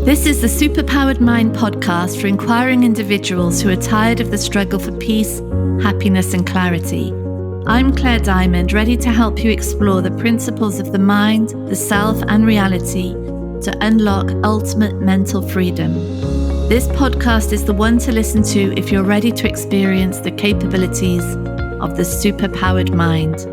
This is the Superpowered Mind podcast for inquiring individuals who are tired of the struggle for peace, happiness, and clarity. I'm Claire Diamond, ready to help you explore the principles of the mind, the self, and reality to unlock ultimate mental freedom. This podcast is the one to listen to if you're ready to experience the capabilities of the superpowered mind.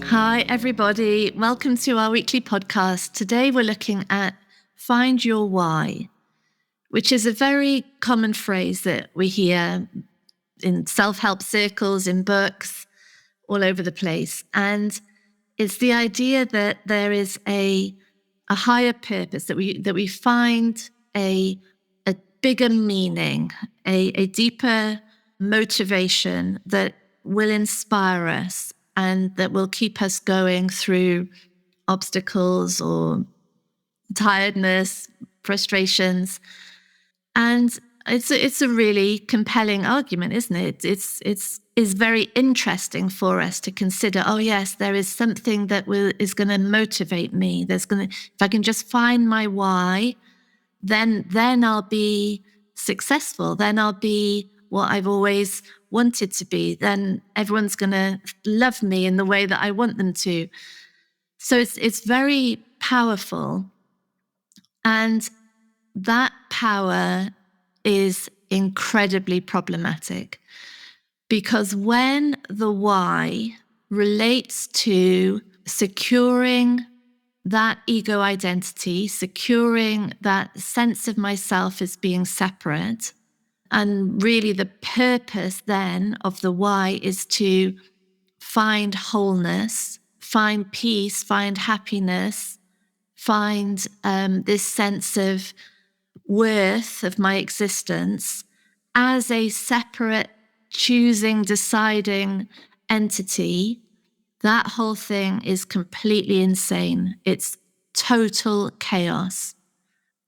Hi, everybody. Welcome to our weekly podcast. Today, we're looking at find your why, which is a very common phrase that we hear in self-help circles, in books, all over the place. And it's the idea that there is a higher purpose, that we find a bigger meaning, a deeper motivation that will inspire us and that will keep us going through obstacles or tiredness, frustrations. And it's a really compelling argument, isn't it? It's very interesting for us to consider, oh yes, there is something that is going to motivate me. If I can just find my why, then I'll be successful. Then I'll be what I've always wanted to be. Then everyone's going to love me in the way that I want them to. So it's very powerful. And that power is incredibly problematic, because when the why relates to securing that ego identity, securing that sense of myself as being separate, and really the purpose then of the why is to find wholeness, find peace, find happiness, find this sense of worth of my existence as a separate, choosing, deciding entity, that whole thing is completely insane. It's total chaos.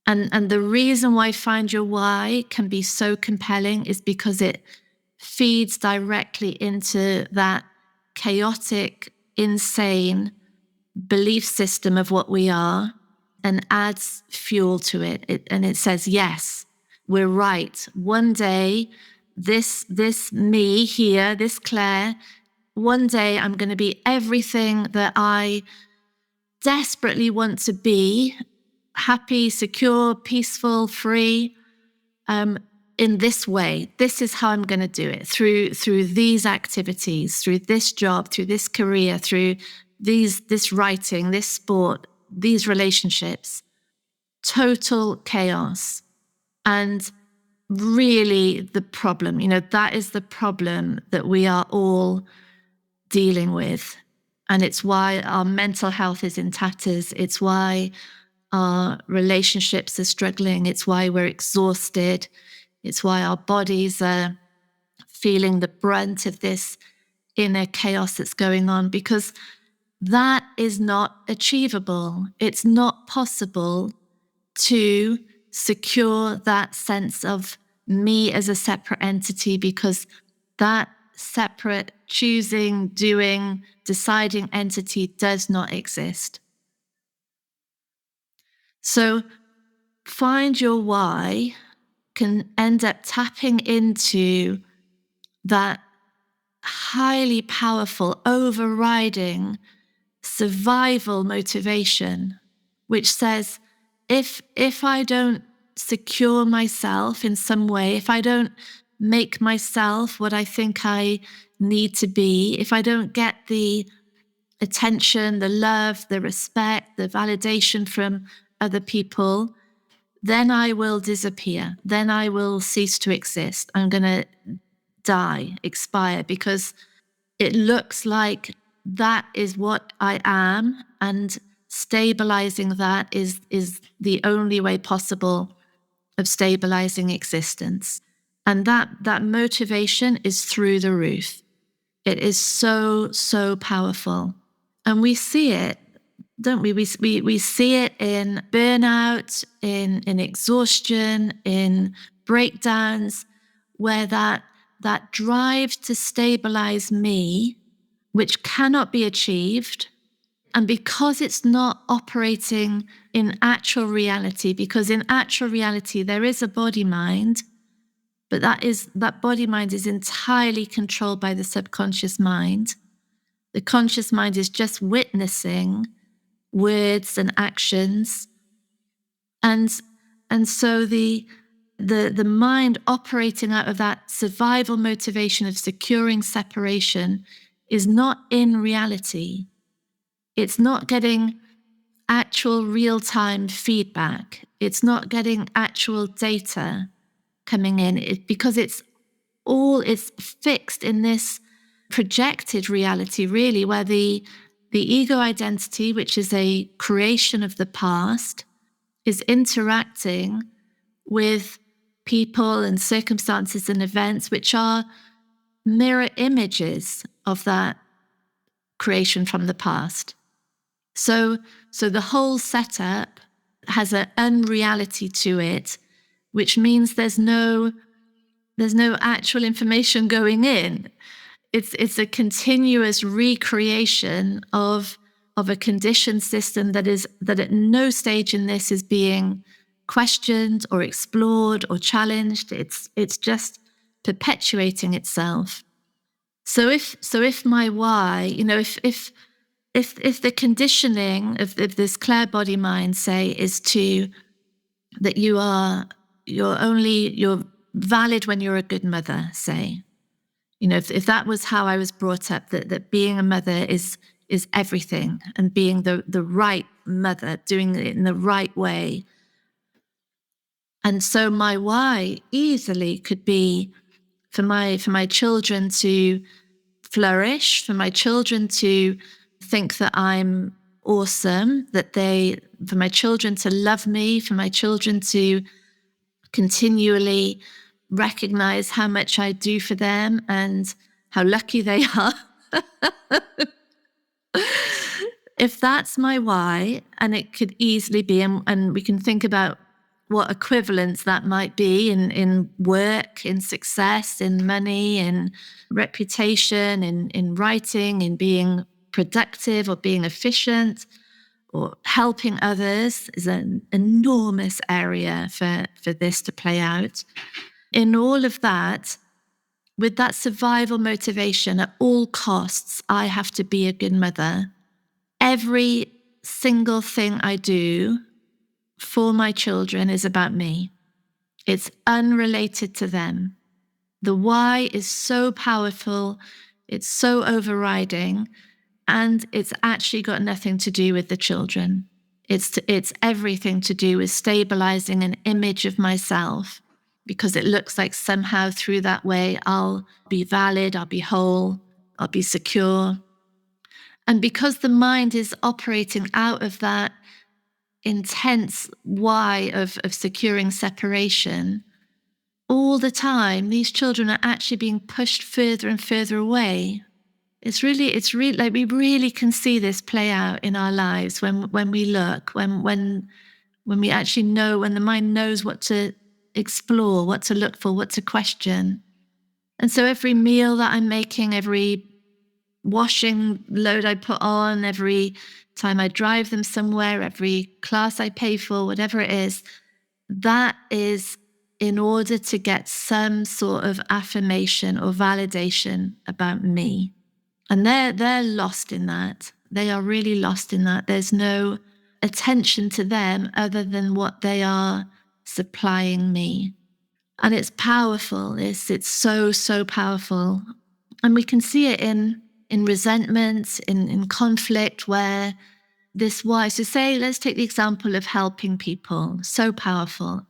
And the reason why Find Your Why can be so compelling is because it feeds directly into that chaotic, insane belief system of what we are and adds fuel to it. And it says, yes, we're right. One day, this me here, this Claire, one day I'm going to be everything that I desperately want to be, happy, secure, peaceful, free, in this way. This is how I'm going to do it, through these activities, through this job, through this career, through this writing, this sport, these relationships. Total chaos. And really the problem, that is the problem that we are all dealing with. And it's why our mental health is in tatters. It's why our relationships are struggling. It's why we're exhausted. It's why our bodies are feeling the brunt of this inner chaos that's going on, because that is not achievable. It's not possible to secure that sense of me as a separate entity, because that separate choosing, doing, deciding entity does not exist. So Find Your Why can end up tapping into that highly powerful, overriding survival motivation, which says, if I don't secure myself in some way, if I don't make myself what I think I need to be, if I don't get the attention, the love, the respect, the validation from other people, then I will disappear. Then I will cease to exist. I'm going to die, expire, because it looks like that is what I am, and stabilizing that is the only way possible of stabilizing existence. And that motivation is through the roof. It is so, so powerful. And we see it, don't we? We see it in burnout, in exhaustion, in breakdowns, where that drive to stabilize me, which cannot be achieved, And because it's not operating in actual reality, because in actual reality there is a body mind, but that body mind is entirely controlled by the subconscious mind. The conscious mind is just witnessing words and actions. And so the mind operating out of that survival motivation of securing separation is not in reality. It's not getting actual real-time feedback. It's not getting actual data coming in, because it's fixed in this projected reality, really, where the ego identity, which is a creation of the past, is interacting with people and circumstances and events which are mirror images of that creation from the past. So the whole setup has an unreality to it, which means there's no actual information going in. It's a continuous recreation of a conditioned system that at no stage in this is being questioned or explored or challenged. It's just perpetuating itself. So if my why, if the conditioning of this Claire body mind, say, is that you're valid when you're a good mother, say, if that was how I was brought up, that being a mother is everything, and being the right mother, doing it in the right way. And so my why easily could be for my children to flourish, for my children to think that I'm awesome, for my children to love me, for my children to continually recognize how much I do for them and how lucky they are. If that's my why, and it could easily be, and we can think about what equivalents that might be in work, in success, in money, in reputation, in writing, in being productive or being efficient, or helping others is an enormous area for this to play out. In all of that, with that survival motivation, at all costs, I have to be a good mother. Every single thing I do for my children is about me. It's unrelated to them. The why is so powerful, it's so overriding, and it's actually got nothing to do with the children. It's everything to do with stabilizing an image of myself, because it looks like somehow through that way I'll be valid, I'll be whole, I'll be secure. And because the mind is operating out of that intense why of securing separation, all the time, these children are actually being pushed further and further away. It's really like we really can see this play out in our lives when we look, when we actually know, when the mind knows what to explore, what to look for, what to question. And so every meal that I'm making, every washing load I put on, every time I drive them somewhere, every class I pay for, whatever it is, that is in order to get some sort of affirmation or validation about me. And they're lost in that. They are really lost in that. There's no attention to them other than what they are supplying me. And it's powerful. It's so powerful. And we can see it in resentment, in conflict, where this why. So say, let's take the example of helping people. So powerful.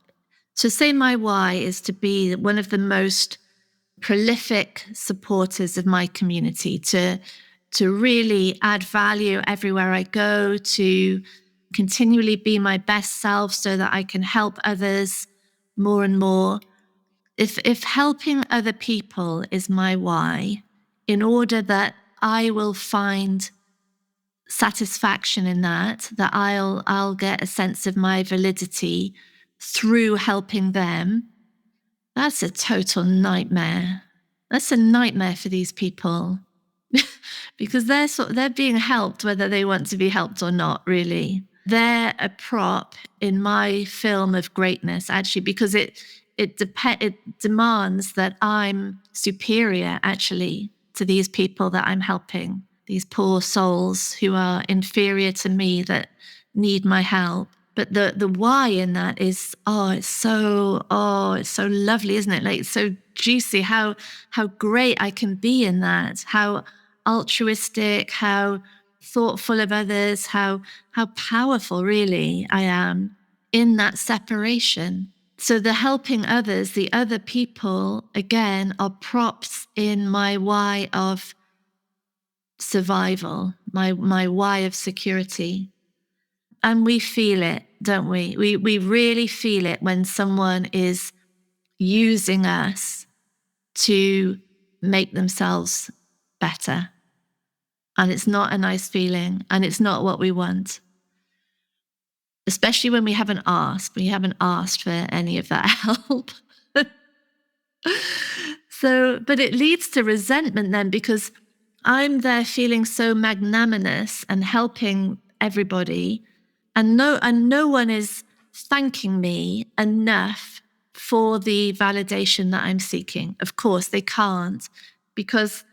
So say my why is to be one of the most prolific supporters of my community, to really add value everywhere I go, to continually be my best self so that I can help others more and more. If helping other people is my why, in order that I will find satisfaction in that I'll get a sense of my validity through helping them, that's a total nightmare. That's a nightmare for these people. because they're being helped whether they want to be helped or not, really. They're a prop in my film of greatness, actually, because it demands that I'm superior, actually, to these people that I'm helping, these poor souls who are inferior to me that need my help. But the why in that is, it's so lovely, isn't it? Like, it's so juicy how great I can be in that, how altruistic, how thoughtful of others, how powerful really I am in that separation. So the helping others, the other people, again, are props in my why of survival, my why of security. And we feel it, don't we? We really feel it when someone is using us to make themselves better. And it's not a nice feeling, and it's not what we want. Especially when we haven't asked. We haven't asked for any of that help. So, but it leads to resentment then, because I'm there feeling so magnanimous and helping everybody, and no one is thanking me enough for the validation that I'm seeking. Of course, they can't, because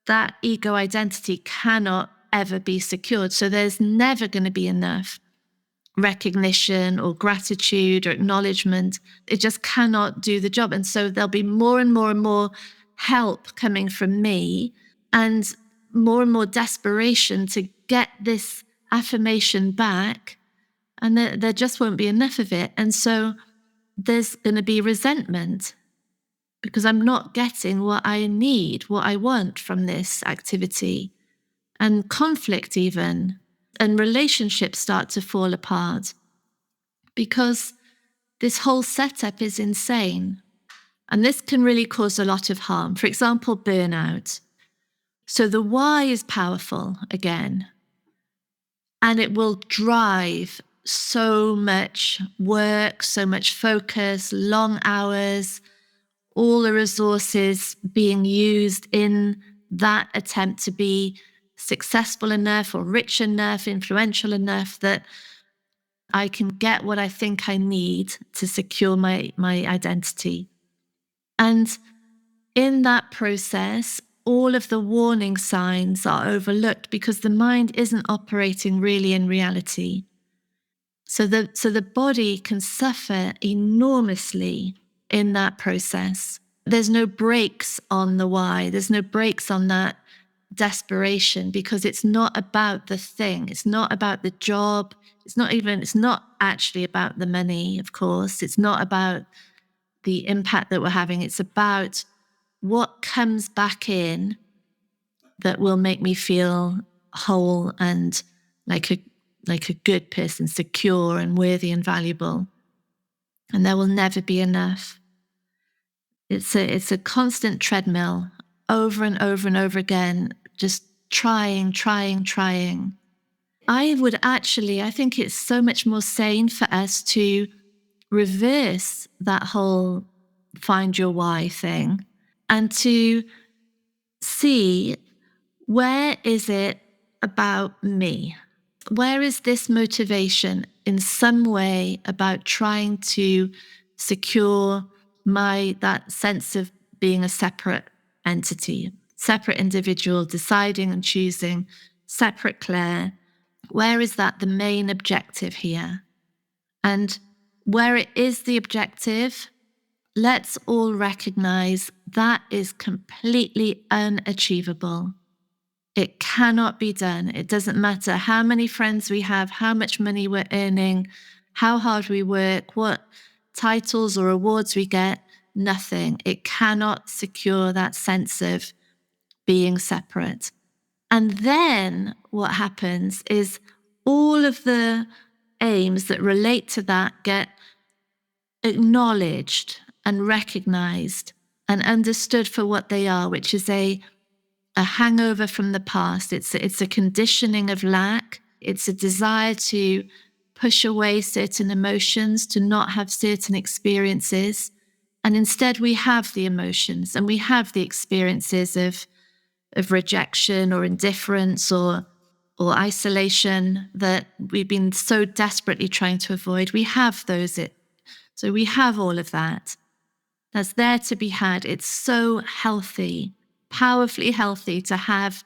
that ego identity cannot ever be secured. So there's never going to be enough recognition or gratitude or acknowledgement. It just cannot do the job. And so there'll be more and more and more help coming from me, and more desperation to get this affirmation back. And there just won't be enough of it. And so there's going to be resentment, because I'm not getting what I need, what I want from this activity, and conflict even, and relationships start to fall apart, because this whole setup is insane. And this can really cause a lot of harm. For example, burnout. So the why is powerful again, and it will drive so much work, so much focus, long hours, all the resources being used in that attempt to be successful enough or rich enough, influential enough that I can get what I think I need to secure my identity. And in that process, all of the warning signs are overlooked, because the mind isn't operating really in reality. So the body can suffer enormously in that process. There's no brakes on the why. There's no brakes on that desperation, because it's not about the thing. It's not about the job. It's not actually about the money, of course. It's not about the impact that we're having. It's about what comes back in that will make me feel whole and like a good person, secure and worthy and valuable. And there will never be enough. It's a constant treadmill, over and over and over again, just trying. I think it's so much more sane for us to reverse that whole find your why thing, and to see, where is it about me? Where is this motivation in some way about trying to secure that sense of being a separate entity, separate individual, deciding and choosing, separate Claire? Where is that the main objective here? And where it is the objective, let's all recognize that is completely unachievable. It cannot be done. It doesn't matter how many friends we have, how much money we're earning, how hard we work, what titles or awards we get, nothing. It cannot secure that sense of being separate. And then what happens is all of the aims that relate to that get acknowledged and recognized and understood for what they are, which is a hangover from the past. It's a conditioning of lack. It's a desire to push away certain emotions, to not have certain experiences. And instead we have the emotions and we have the experiences of of rejection or indifference or isolation that we've been so desperately trying to avoid. We have those. So we have all of that. That's there to be had. It's so healthy, powerfully healthy to have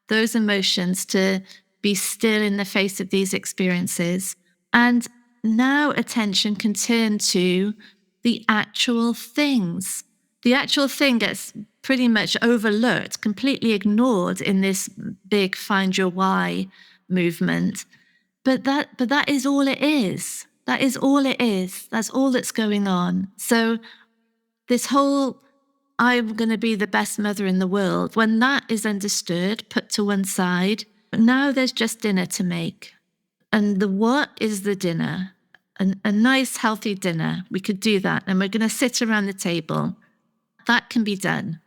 those emotions, to be still in the face of these experiences. And now attention can turn to the actual things. The actual thing gets pretty much overlooked, completely ignored in this big find your why movement. But that is all it is. That is all it is. That's all that's going on. So this whole I'm going to be the best mother in the world, when that is understood, put to one side, now there's just dinner to make. And the what is the dinner? A nice, healthy dinner. We could do that. And we're going to sit around the table. That can be done.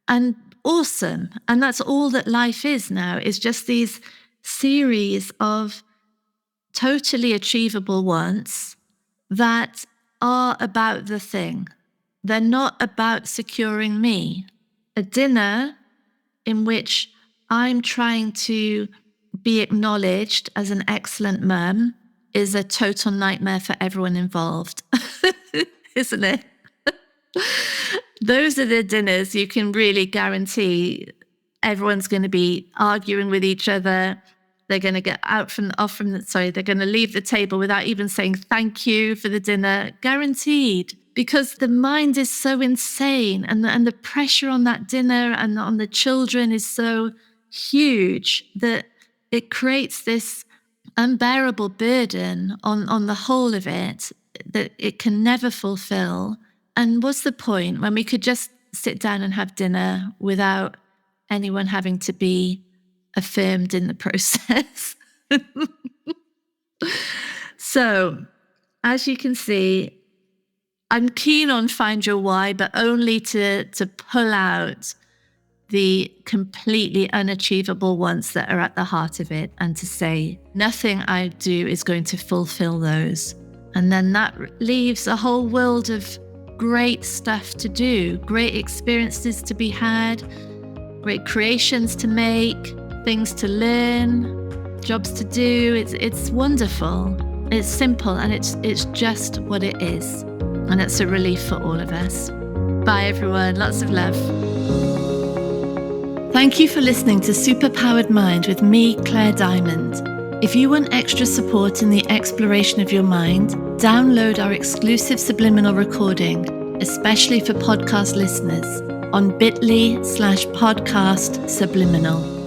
And awesome. And that's all that life is now, is just these series of totally achievable wants that are about the thing. They're not about securing me. A dinner in which I'm trying to be acknowledged as an excellent mum is a total nightmare for everyone involved, isn't it? Those are the dinners you can really guarantee everyone's going to be arguing with each other. They're going to get they're going to leave the table without even saying thank you for the dinner, guaranteed. Because the mind is so insane, and the pressure on that dinner and on the children is so huge that it creates this unbearable burden on the whole of it that it can never fulfill. And what's the point when we could just sit down and have dinner without anyone having to be affirmed in the process? So, as you can see, I'm keen on find your why, but only to pull out the completely unachievable ones that are at the heart of it, and to say nothing I do is going to fulfill those. And then that leaves a whole world of great stuff to do, great experiences to be had, great creations to make, things to learn, jobs to do. It's wonderful. It's simple, and it's just what it is. And it's a relief for all of us. Bye, everyone. Lots of love. Thank you for listening to Superpowered Mind with me, Claire Diamond. If you want extra support in the exploration of your mind, download our exclusive subliminal recording, especially for podcast listeners, on bit.ly/podcast subliminal.